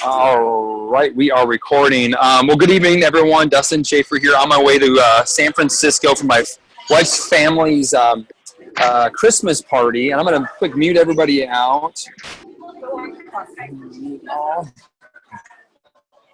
All right, we are recording. Well, good evening, everyone. Dustin Schaefer here on my way to San Francisco for my wife's family's Christmas party. And I'm going to quick mute everybody out.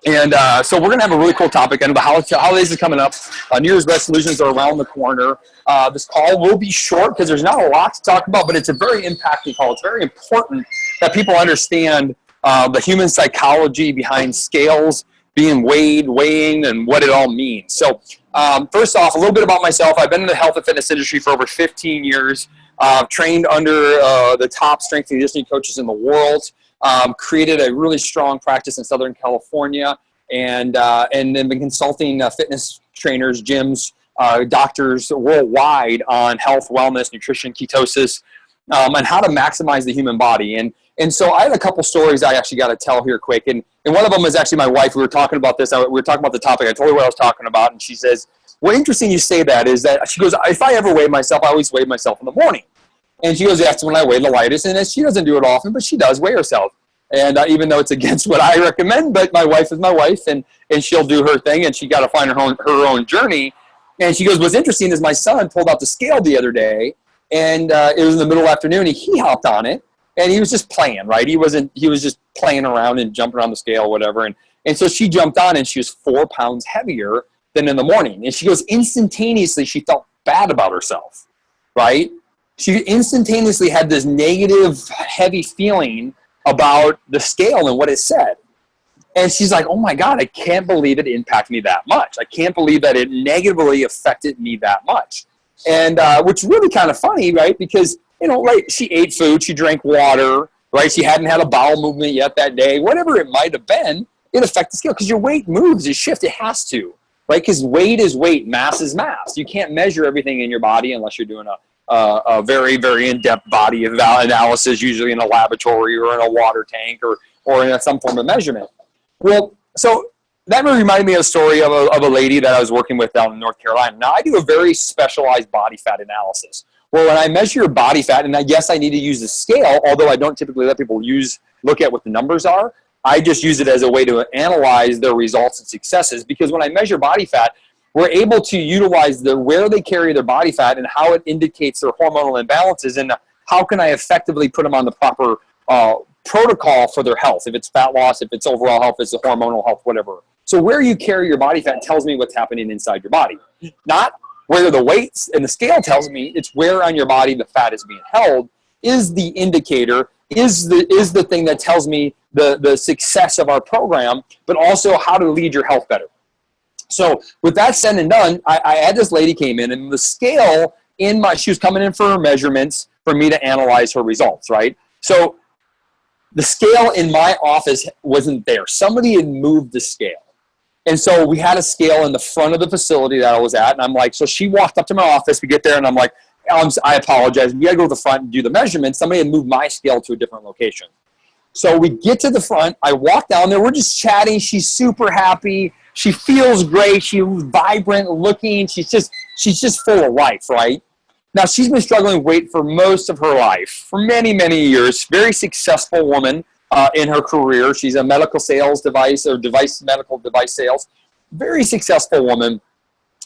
And so we're going to have a really cool topic. I know the holidays are coming up. New Year's resolutions are around the corner. This call will be short because there's not a lot to talk about, but it's a very impactful call. It's very important that people understand the human psychology behind scales, being weighed, weighing, and what it all means. So first off, a little bit about myself. I've been in the health and fitness industry for over 15 years. Trained under the top strength and conditioning coaches in the world. Created a really strong practice in Southern California, and then been consulting fitness trainers, gyms, doctors worldwide on health, wellness, nutrition, ketosis, and how to maximize the human body. And so I had a couple stories I actually got to tell here quick. And one of them is actually my wife. We were talking about this. We were talking about the topic. I told her what I was talking about. And she says, well, interesting you say that is that she goes, if I ever weigh myself, I always weigh myself in the morning. And she goes, that's when I weigh the lightest. And she doesn't do it often, but she does weigh herself. And even though it's against what I recommend, but my wife is my wife, and she'll do her thing, and she got to find her own journey. And she goes, what's interesting is my son pulled out the scale the other day, and it was in the middle of the afternoon, and he hopped on it. And he was just playing, right? He was just playing around and jumping on the scale, whatever. And so she jumped on, and she was 4 pounds heavier than in the morning. And she goes, instantaneously, she felt bad about herself, right? She instantaneously had this negative, heavy feeling about the scale and what it said. And she's like, oh my God, I can't believe it impacted me that much. I can't believe that it negatively affected me that much. And which is really kind of funny, right? Because right, she ate food, she drank water, right? She hadn't had a bowel movement yet that day. Whatever it might have been, it affects the scale because your weight moves, it shifts, it has to, right? Because weight is weight, mass is mass. You can't measure everything in your body unless you're doing a very, very in-depth body analysis, usually in a laboratory or in a water tank or in some form of measurement. Well, so that really reminded me of a story of a lady that I was working with down in North Carolina. Now, I do a very specialized body fat analysis. Well, when I measure your body fat, and yes, I need to use the scale, although I don't typically let people look at what the numbers are. I just use it as a way to analyze their results and successes, because when I measure body fat, we're able to utilize where they carry their body fat and how it indicates their hormonal imbalances, and how can I effectively put them on the proper protocol for their health, if it's fat loss, if it's overall health, if it's hormonal health, whatever. So where you carry your body fat tells me what's happening inside your body, not where the weights and the scale tells me. It's where on your body the fat is being held is the indicator, is the thing that tells me the success of our program, but also how to lead your health better. So with that said and done, I had this lady came in, and the scale she was coming in for her measurements for me to analyze her results, right? So the scale in my office wasn't there. Somebody had moved the scale. And so we had a scale in the front of the facility that I was at. And I'm like, so she walked up to my office. We get there, and I'm like, I apologize. We got to go to the front and do the measurements. Somebody had moved my scale to a different location. So we get to the front. I walk down there. We're just chatting. She's super happy. She feels great. She's vibrant looking. She's just full of life, right? Now, she's been struggling with weight for most of her life, for many, many years. Very successful woman. In her career. She's a medical medical device sales. Very successful woman,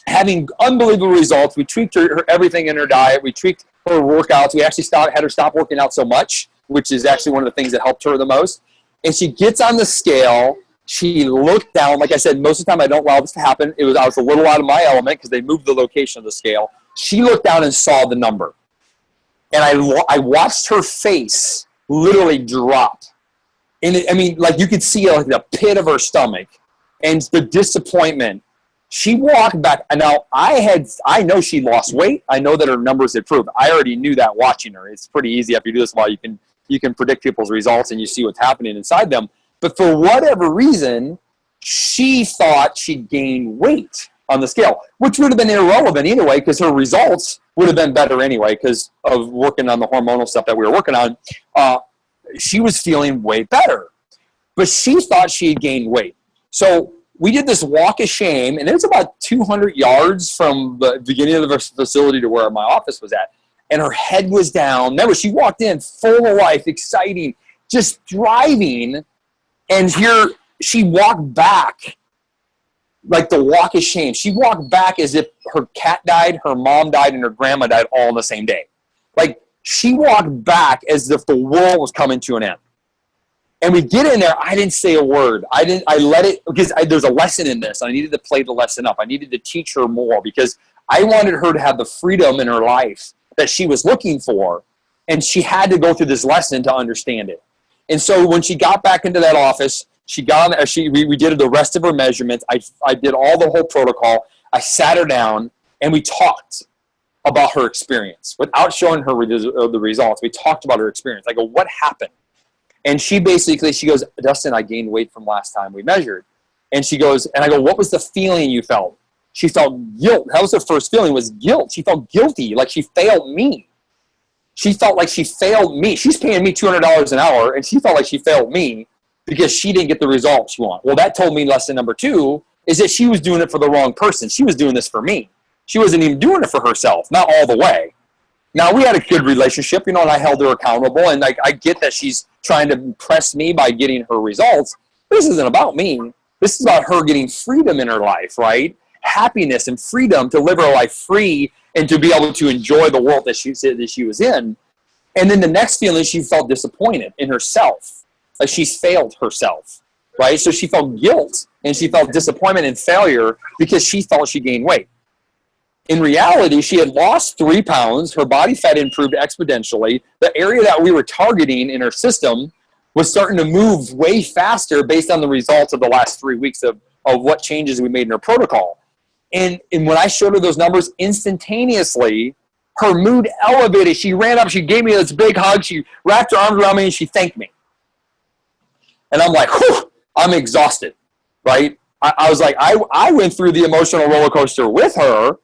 having unbelievable results. We tweaked her everything in her diet. We tweaked her workouts. We actually had her stop working out so much, which is actually one of the things that helped her the most. And she gets on the scale. She looked down. Like I said, most of the time I don't allow this to happen. I was a little out of my element because they moved the location of the scale. She looked down and saw the number. And I watched her face literally drop. And like you could see like the pit of her stomach and the disappointment. She walked back. And now I know she lost weight. I know that her numbers improved. I already knew that watching her. It's pretty easy after you do this a while. You can predict people's results and you see what's happening inside them. But for whatever reason, she thought she'd gained weight on the scale, which would have been irrelevant anyway, because her results would have been better anyway because of working on the hormonal stuff that we were working on. She was feeling way better, but she thought she had gained weight. So we did this walk of shame, and it was about 200 yards from the beginning of the facility to where my office was at. And her head was down. Remember, she walked in full of life, exciting, just driving And here she walked back like the walk of shame. She walked back as if her cat died, her mom died, and her grandma died all in the same day. Like, she walked back as if the world was coming to an end. And we get in there, I didn't say a word. I let it, because there's a lesson in this. I needed to play the lesson up. I needed to teach her more because I wanted her to have the freedom in her life that she was looking for. And she had to go through this lesson to understand it. And so when she got back into that office, we did the rest of her measurements. I did all the whole protocol. I sat her down and we talked about her experience without showing her the results. We talked about her experience. I go, what happened? And she goes, Dustin, I gained weight from last time we measured. And she goes, and I go, what was the feeling you felt? She felt guilt. That was her first feeling, was guilt. She felt guilty, like she failed me. She felt like she failed me. She's paying me $200 an hour, and she felt like she failed me because she didn't get the results she wanted. Well, that told me lesson number 2 is that she was doing it for the wrong person. She was doing this for me. She wasn't even doing it for herself, not all the way. Now, we had a good relationship, and I held her accountable, and I get that she's trying to impress me by getting her results. This isn't about me. This is about her getting freedom in her life, right? Happiness and freedom to live her life free and to be able to enjoy the world that she was in. And then the next feeling, she felt disappointed in herself, like she's failed herself, right? So she felt guilt, and she felt disappointment and failure because she felt she gained weight. In reality, she had lost 3 pounds. Her body fat improved exponentially. The area that we were targeting in her system was starting to move way faster based on the results of the last 3 weeks of what changes we made in her protocol. And when I showed her those numbers, instantaneously, her mood elevated. She ran up. She gave me this big hug. She wrapped her arms around me, and she thanked me. And I'm like, whew, I'm exhausted, right? I was like, I went through the emotional roller coaster with her.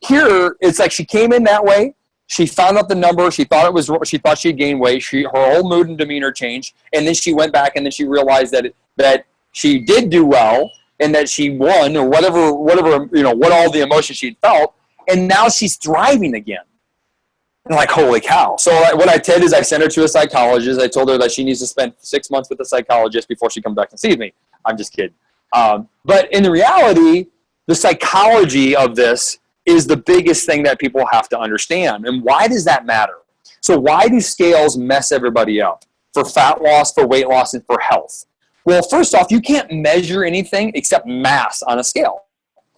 Here, it's like she came in that way. She found out the number. She thought she had gained weight. Her whole mood and demeanor changed. And then she went back and then she realized that she did do well and that she won or whatever, what all the emotions she'd felt. And now she's thriving again. And like, holy cow. So what I did is I sent her to a psychologist. I told her that she needs to spend 6 months with a psychologist before she comes back and sees me. I'm just kidding. But in reality, the psychology of this is the biggest thing that people have to understand. And why does that matter? So why do scales mess everybody up? For fat loss, for weight loss, and for health? Well, first off, you can't measure anything except mass on a scale,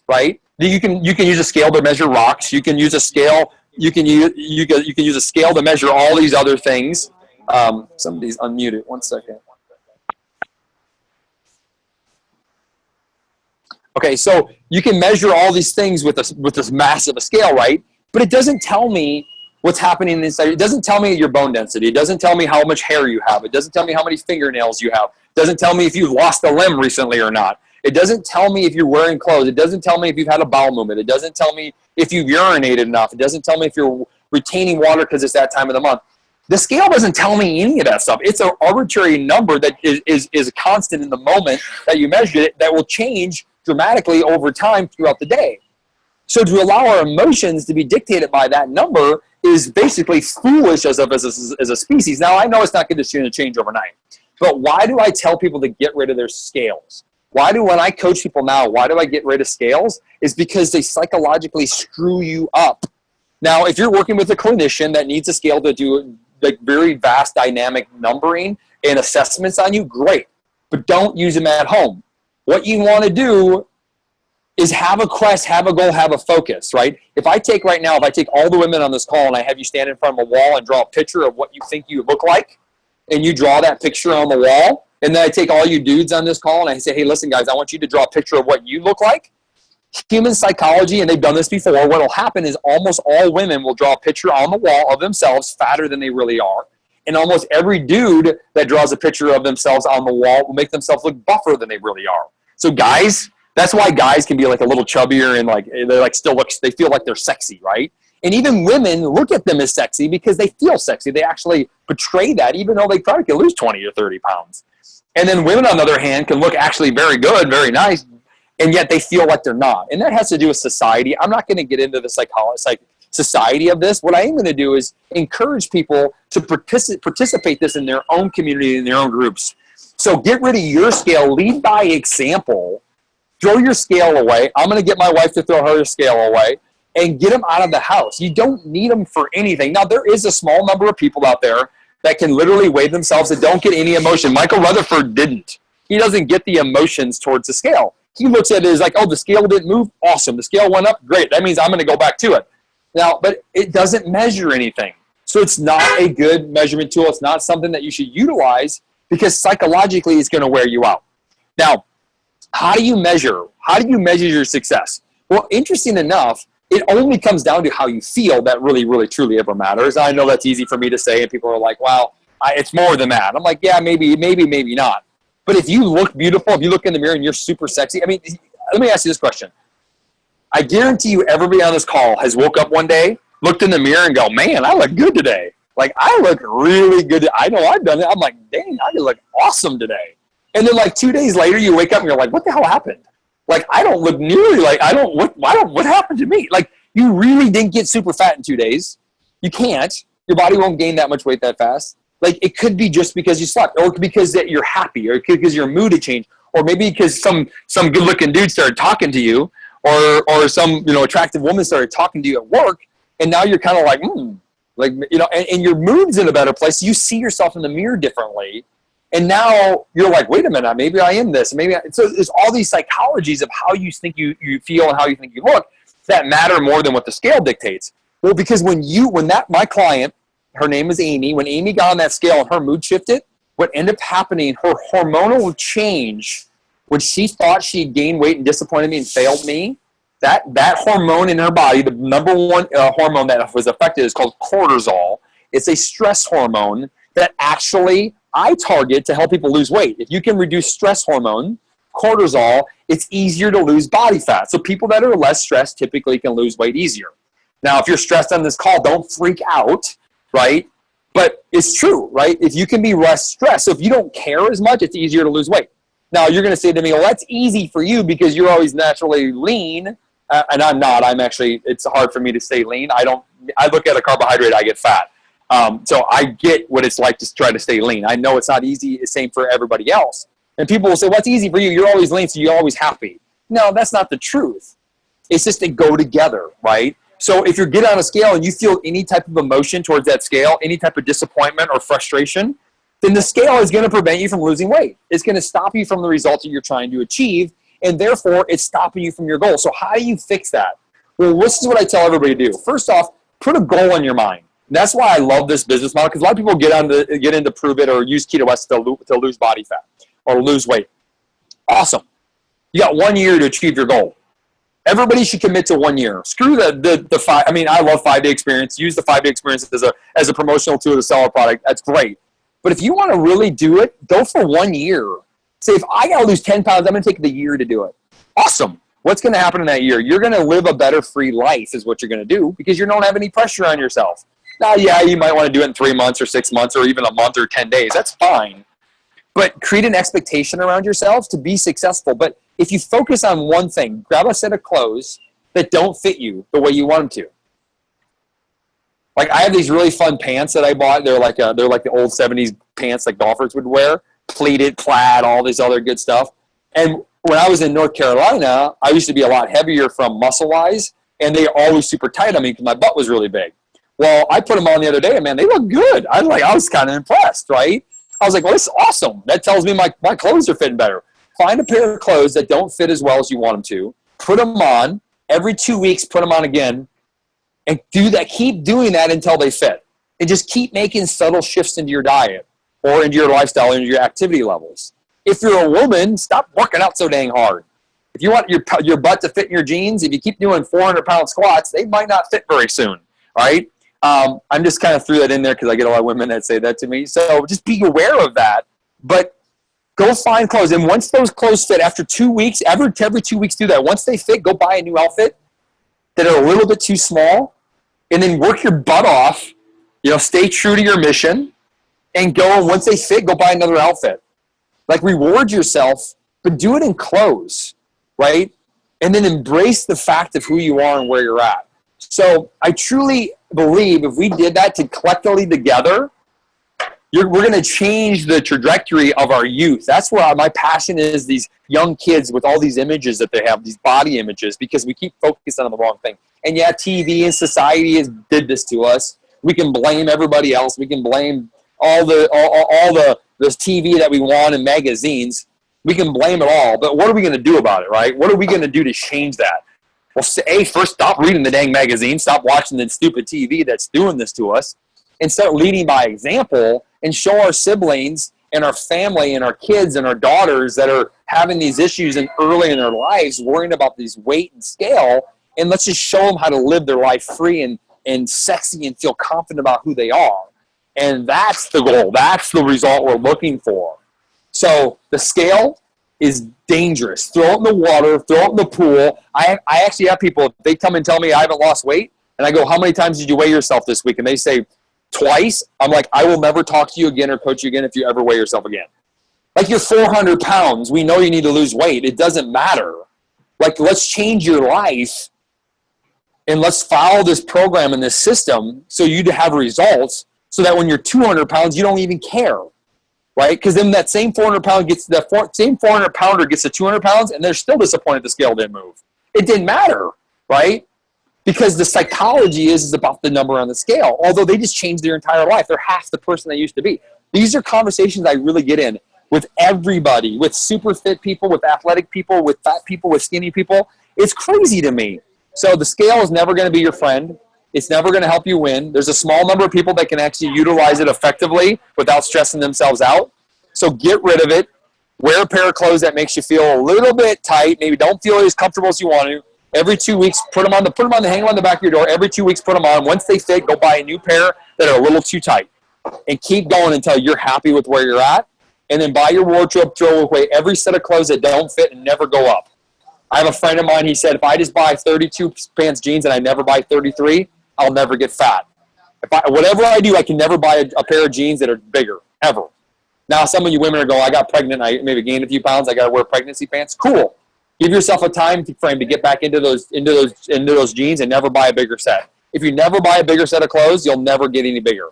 right? You can use a scale to measure rocks. You can use a scale. You can use a scale to measure all these other things. Somebody's unmuted. 1 second. Okay, so you can measure all these things with this massive scale, right? But it doesn't tell me what's happening inside. It doesn't tell me your bone density. It doesn't tell me how much hair you have. It doesn't tell me how many fingernails you have. It doesn't tell me if you've lost a limb recently or not. It doesn't tell me if you're wearing clothes. It doesn't tell me if you've had a bowel movement. It doesn't tell me if you've urinated enough. It doesn't tell me if you're retaining water because it's that time of the month. The scale doesn't tell me any of that stuff. It's an arbitrary number that is constant in the moment that you measure it that will change dramatically over time throughout the day. So to allow our emotions to be dictated by that number is basically foolish as a species. Now, I know it's not going to change overnight, but why do I tell people to get rid of their scales? When I coach people now, why do I get rid of scales? Is because they psychologically screw you up. Now, if you're working with a clinician that needs a scale to do like very vast dynamic numbering and assessments on you, great, but don't use them at home. What you want to do is have a quest, have a goal, have a focus, right? If I take all the women on this call and I have you stand in front of a wall and draw a picture of what you think you look like, and you draw that picture on the wall, and then I take all you dudes on this call and I say, hey, listen, guys, I want you to draw a picture of what you look like. Human psychology, and they've done this before, what will happen is almost all women will draw a picture on the wall of themselves fatter than they really are. And almost every dude that draws a picture of themselves on the wall will make themselves look buffer than they really are. So guys, that's why guys can be like a little chubbier and like they like still look, they feel like they're sexy, right? And even women look at them as sexy because they feel sexy. They actually portray that even though they probably can lose 20 or 30 pounds. And then women, on the other hand, can look actually very good, very nice, and yet they feel like they're not. And that has to do with society. I'm not going to get into the society of this. What I am going to do is encourage people to participate this in their own community, in their own groups. So get rid of your scale, lead by example, throw your scale away. I'm going to get my wife to throw her scale away and get them out of the house. You don't need them for anything. Now, there is a small number of people out there that can literally weigh themselves that don't get any emotion. Michael Rutherford didn't. He doesn't get the emotions towards the scale. He looks at it as like, oh, the scale didn't move? Awesome. The scale went up? Great. That means I'm going to go back to it. Now, but it doesn't measure anything. So it's not a good measurement tool. It's not something that you should utilize because psychologically it's going to wear you out. Now, how do you measure? How do you measure your success? Well, interesting enough, it only comes down to how you feel that really, really, truly ever matters. I know that's easy for me to say, and people are like, wow, it's more than that. I'm like, yeah, maybe not. But if you look beautiful, if you look in the mirror and you're super sexy, I mean, let me ask you this question. I guarantee you everybody on this call has woke up one day, looked in the mirror and go, man, I look good today. Like, I look really good. I know I've done it. I'm like, dang, I look awesome today. And then like 2 days later, you wake up and you're like, what the hell happened? Like, I don't look nearly like, what happened to me? Like, you really didn't get super fat in 2 days. You can't. Your body won't gain that much weight that fast. Like, it could be just because you slept, or because that you're happy, or it could because your mood had changed, or maybe because some good-looking dude started talking to you, or some attractive woman started talking to you at work, and now you're kind of like, and your mood's in a better place. You see yourself in the mirror differently, and now you're like, wait a minute, maybe I am this, so there's all these psychologies of how you think you feel and how you think you look that matter more than what the scale dictates. Well, because my client, her name is Amy, when Amy got on that scale and her mood shifted, what ended up happening, her hormonal change, when she thought she had gained weight and disappointed me and failed me, that hormone in her body, the number one hormone that was affected is called cortisol. It's a stress hormone that actually I target to help people lose weight. If you can reduce stress hormone, cortisol, it's easier to lose body fat. So people that are less stressed typically can lose weight easier. Now, if you're stressed on this call, don't freak out, right? But it's true, right? If you can be less stressed, so if you don't care as much, it's easier to lose weight. Now, you're going to say to me, well, that's easy for you because you're always naturally lean. And I'm not. It's hard for me to stay lean. I look at a carbohydrate, I get fat. So I get what it's like to try to stay lean. I know it's not easy. It's same for everybody else. And people will say, what's easy for you? You're always lean, so you're always happy. No, that's not the truth. It's just they go together, right? So if you get on a scale and you feel any type of emotion towards that scale, any type of disappointment or frustration, then the scale is going to prevent you from losing weight. It's going to stop you from the result that you're trying to achieve, and therefore it's stopping you from your goal. So how do you fix that? Well, this is what I tell everybody to do. First off, put a goal in your mind. And that's why I love this business model, because a lot of people get into Prove It or use Keto West to lose body fat or lose weight. Awesome. You got 1 year to achieve your goal. Everybody should commit to 1 year. Screw the five. I mean, I love 5-day experience. Use the 5-day experience as a promotional tool to sell a product. That's great. But if you want to really do it, go for 1 year. Say, if I got to lose 10 pounds, I'm going to take the year to do it. Awesome. What's going to happen in that year? You're going to live a better free life is what you're going to do because you don't have any pressure on yourself. Now, yeah, you might want to do it in 3 months or 6 months or even a month or 10 days. That's fine. But create an expectation around yourself to be successful. But if you focus on one thing, grab a set of clothes that don't fit you the way you want them to. Like, I have these really fun pants that I bought. They're like the old 70s pants like golfers would wear. Pleated, plaid, all this other good stuff. And when I was in North Carolina, I used to be a lot heavier from muscle-wise, and they were always super tight on me because my butt was really big. Well, I put them on the other day, and man, they look good. I was kind of impressed, right? I was like, well, this is awesome. That tells me my clothes are fitting better. Find a pair of clothes that don't fit as well as you want them to. Put them on. Every 2 weeks, put them on again. And do that. Keep doing that until they fit. And just keep making subtle shifts into your diet or into your lifestyle, into your activity levels. If you're a woman, stop working out so dang hard. If you want your butt to fit in your jeans, if you keep doing 400-pound squats, they might not fit very soon, all right? I'm just kind of threw that in there because I get a lot of women that say that to me. So just be aware of that. But go find clothes. And once those clothes fit, after 2 weeks, every 2 weeks do that. Once they fit, go buy a new outfit that are a little bit too small, and then work your butt off. Stay true to your mission, and go. And once they fit, go buy another outfit. Like, reward yourself, but do it in clothes, right? And then embrace the fact of who you are and where you're at. So I truly believe if we did that collectively together, we're going to change the trajectory of our youth. That's where my passion is, these young kids with all these images that they have, these body images, because we keep focusing on the wrong thing. And yeah, TV and society did this to us. We can blame everybody else. We can blame all the TV that we want in magazines. We can blame it all. But what are we going to do about it, right? What are we going to do to change that? Well, first, stop reading the dang magazine. Stop watching the stupid TV that's doing this to us. And start leading by example and show our siblings and our family and our kids and our daughters that are having these issues early in their lives, worrying about these weight and scale, and let's just show them how to live their life free and sexy and feel confident about who they are. And that's the goal. That's the result we're looking for. So the scale is dangerous. Throw it in the water, throw it in the pool. I actually have people, they come and tell me I haven't lost weight, and I go, how many times did you weigh yourself this week? And they say, twice. I'm like, I will never talk to you again or coach you again if you ever weigh yourself again. Like, you're 400 pounds. We know you need to lose weight. It doesn't matter. Like, let's change your life and let's follow this program and this system so you have results so that when you're 200 pounds, you don't even care, right? Because then that same 400 pounder gets to 200 pounds and they're still disappointed the scale didn't move. It didn't matter, right? Because the psychology is about the number on the scale, although they just changed their entire life. They're half the person they used to be. These are conversations I really get in with everybody, with super fit people, with athletic people, with fat people, with skinny people. It's crazy to me. So the scale is never going to be your friend. It's never going to help you win. There's a small number of people that can actually utilize it effectively without stressing themselves out. So get rid of it. Wear a pair of clothes that makes you feel a little bit tight. Maybe don't feel as comfortable as you want to. Every 2 weeks, put them on, hang them on the back of your door. Every 2 weeks, put them on. Once they fit, go buy a new pair that are a little too tight. And keep going until you're happy with where you're at. And then buy your wardrobe, throw away every set of clothes that don't fit and never go up. I have a friend of mine, he said, if I just buy 32 pants jeans and I never buy 33, I'll never get fat. Whatever I do, I can never buy a pair of jeans that are bigger, ever. Now, some of you women are going, I got pregnant, I maybe gained a few pounds, I got to wear pregnancy pants. Cool. Give yourself a time frame to get back into those jeans and never buy a bigger set. If you never buy a bigger set of clothes, you'll never get any bigger.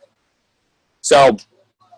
So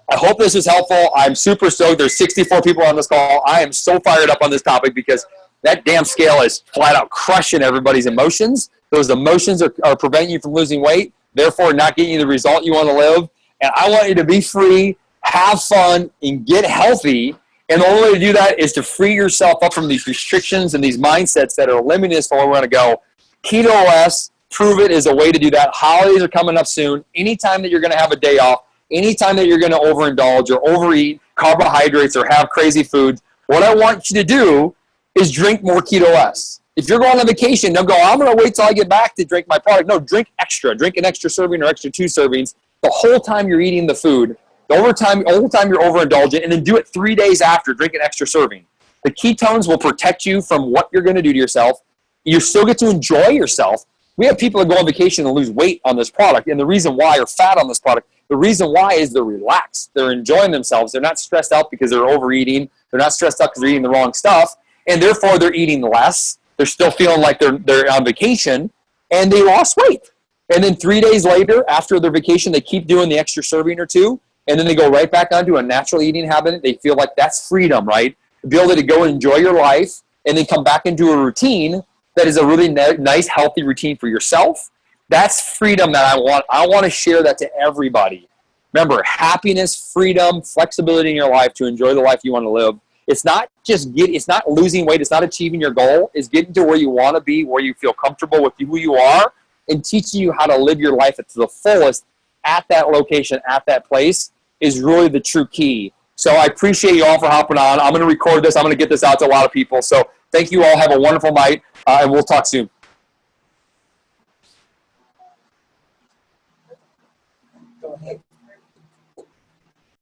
I hope this was helpful. I'm super stoked. There's 64 people on this call. I am so fired up on this topic because that damn scale is flat out crushing everybody's emotions. Those emotions are preventing you from losing weight, therefore not getting you the result you want to live. And I want you to be free, have fun, and get healthy. And the only way to do that is to free yourself up from these restrictions and these mindsets that are limiting us from where we want to go. Keto OS, prove it, is a way to do that. Holidays are coming up soon. Anytime that you're going to have a day off, anytime that you're going to overindulge or overeat carbohydrates or have crazy foods, what I want you to do is drink more Keto OS. If you're going on vacation, don't go, I'm going to wait till I get back to drink my product. No, drink extra. Drink an extra serving or extra 2 servings the whole time you're eating the food. The whole time you're overindulgent, and then do it 3 days after. Drink an extra serving. The ketones will protect you from what you're going to do to yourself. You still get to enjoy yourself. We have people that go on vacation and lose weight on this product, and the reason why, or fat on this product, the reason why is they're relaxed. They're enjoying themselves. They're not stressed out because they're overeating. They're not stressed out because they're eating the wrong stuff, and therefore they're eating less. They're still feeling like they're on vacation, and they lost weight. And then 3 days later, after their vacation, they keep doing the extra serving or 2, and then they go right back onto a natural eating habit. They feel like that's freedom, right? The ability to go and enjoy your life and then come back into a routine that is a really nice, healthy routine for yourself. That's freedom that I want. I want to share that to everybody. Remember, happiness, freedom, flexibility in your life to enjoy the life you want to live. It's not it's not losing weight. It's not achieving your goal. It's getting to where you want to be, where you feel comfortable with who you are, and teaching you how to live your life to the fullest at that location, at that place, is really the true key. So I appreciate you all for hopping on. I'm going to record this. I'm going to get this out to a lot of people. So thank you all. Have a wonderful night, and we'll talk soon. Go ahead.